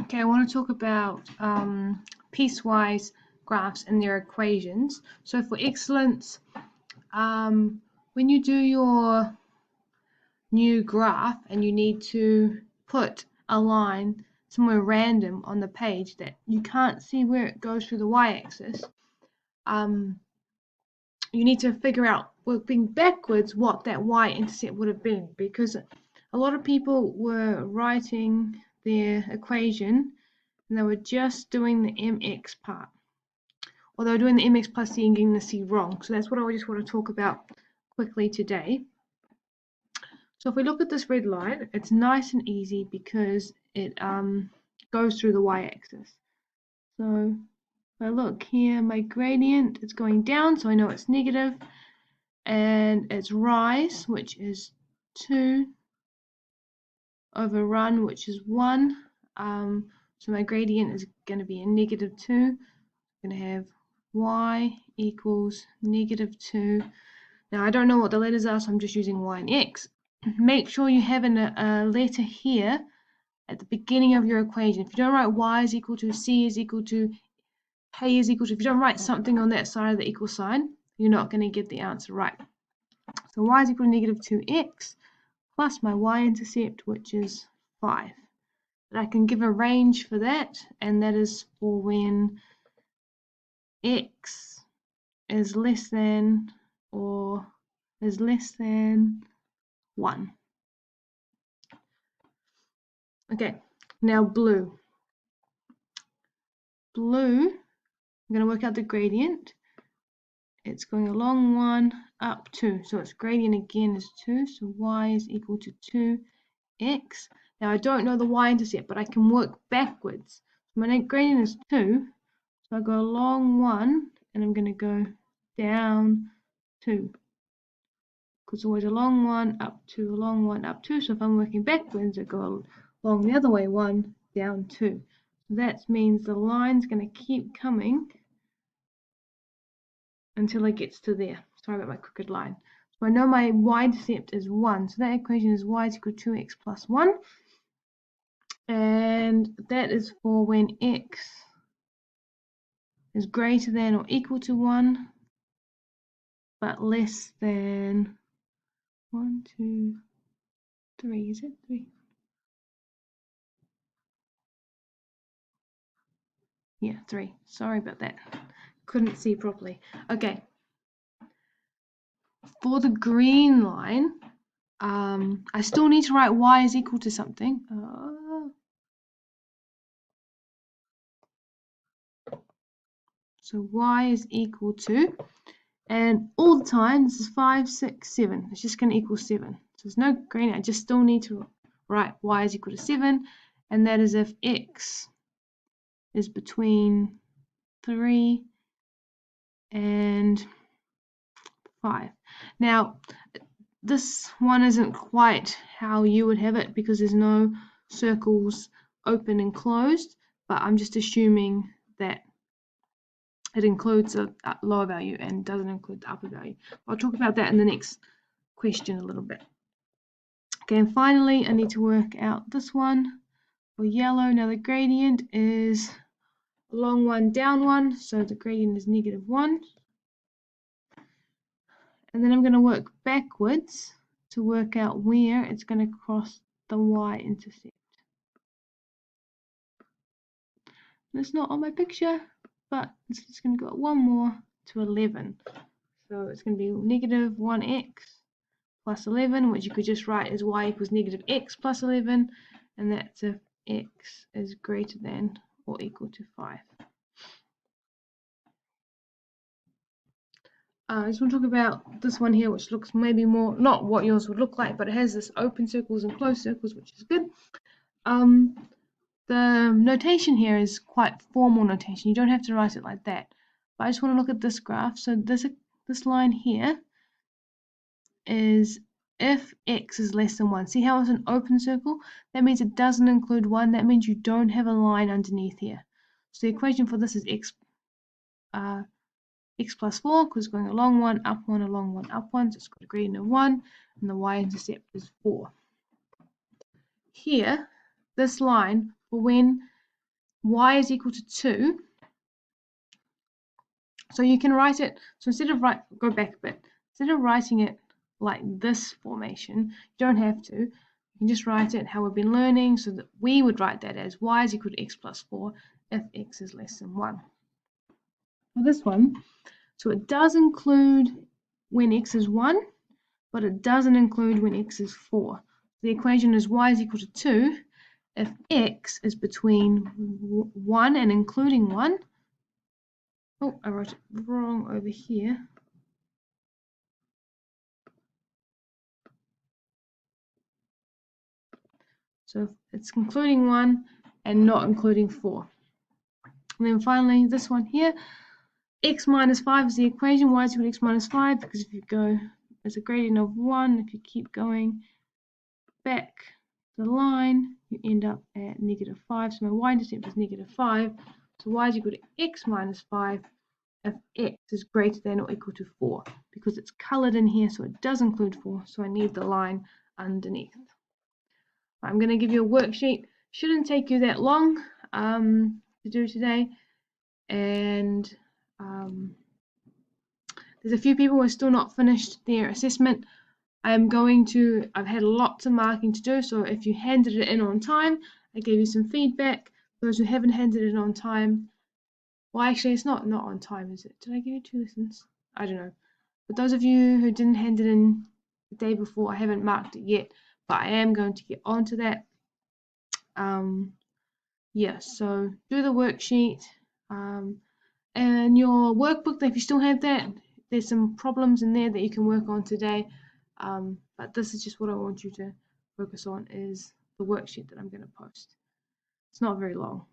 Okay, I want to talk about piecewise graphs and their equations. So for excellence, when you do your new graph and you need to put a line somewhere random on the page that you can't see where it goes through the y-axis, you need to figure out, working backwards, what that y-intercept would have been, because a lot of people were writing their equation and they were just doing the mx part, or they were doing the mx plus c and getting the c wrong. So that's what I just want to talk about quickly today. So if we look at this red line, it's nice and easy because it goes through the y-axis. So if I look here, my gradient is going down, so I know it's negative, and its rise, which is 2 over run, which is 1. So my gradient is going to be a negative 2. I'm going to have y equals negative 2. Now I don't know what the letters are, so I'm just using y and x. Make sure you have a letter here at the beginning of your equation. If you don't write y is equal to, c is equal to, k is equal to, if you don't write something on that side of the equal sign, you're not going to get the answer right. So y is equal to negative 2x plus my y-intercept, which is 5. But I can give a range for that, and that is for when x is less than or is less than 1. Okay, now blue. Blue, I'm going to work out the gradient. It's going along 1, up 2. So its gradient again is 2. So y is equal to 2x. Now I don't know the y-intercept, but I can work backwards. My gradient is 2. So I go along 1, and I'm going to go down 2. Because it's always along 1, up 2, along 1, up 2. So if I'm working backwards, I go along the other way, 1, down 2. So that means the line's going to keep coming until it gets to there. Sorry about my crooked line. So I know my y-intercept is 1. So that equation is y is equal to 2x plus 1. And that is for when x is greater than or equal to 1, but less than 1, 2, 3. Is it 3? Yeah, 3. Sorry about that. Couldn't see properly. Okay. For the green line, I still need to write y is equal to something. So y is equal to, and all the time, this is 5, 6, 7. It's just going to equal 7. So there's no green. I just still need to write y is equal to 7, and that is if x is between 3 and 5. Now, this one isn't quite how you would have it because there's no circles open and closed, but I'm just assuming that it includes a lower value and doesn't include the upper value. I'll talk about that in the next question a little bit. Okay, and finally I need to work out this one for yellow. Now the gradient is along 1, down 1, so the gradient is negative 1. And then I'm going to work backwards to work out where it's going to cross the y-intercept. It's not on my picture, but it's just going to go 1 more to 11. So it's going to be negative 1x plus 11, which you could just write as y equals negative x plus 11, and that's if x is greater than or equal to 5. I just want to talk about this one here, which looks maybe more, not what yours would look like, but it has this open circles and closed circles, which is good. The notation here is quite formal notation. You don't have to write it like that. But I just want to look at this graph. So this line here is if x is less than 1. See how it's an open circle? That means it doesn't include 1. That means you don't have a line underneath here. So the equation for this is x plus 4, because it's going along 1, up 1, along 1, up 1. So it's got a gradient of 1, and the y-intercept is 4. Here, this line, for when y is equal to 2. So you can write it, so instead of go back a bit, instead of writing it like this formation, you don't have to. You can just write it how we've been learning, so that we would write that as y is equal to x plus 4 if x is less than 1. For this one, so it does include when x is 1, but it doesn't include when x is 4. The equation is y is equal to 2 if x is between 1 and including 1. Oh, I wrote it wrong over here. So it's including 1 and not including 4. And then finally, this one here, x minus 5 is the equation, y is equal to x minus 5, because if you go, there's a gradient of 1, if you keep going back the line, you end up at negative 5. So my y-intercept is negative 5. So y is equal to x minus 5 if x is greater than or equal to 4, because it's colored in here, so it does include 4, so I need the line underneath. I'm going to give you a worksheet. Shouldn't take you that long to do today, and there's a few people who are still not finished their assessment. I've had lots of marking to do, so if you handed it in on time, I gave you some feedback. Those who haven't handed it on time, well, actually, it's not on time, is it? Did I give you 2 lessons? I don't know. But those of you who didn't hand it in the day before, I haven't marked it yet, but I am going to get onto that. Yeah, so do the worksheet. And your workbook, if you still have that, there's some problems in there that you can work on today. But this is just what I want you to focus on, is the worksheet that I'm going to post. It's not very long.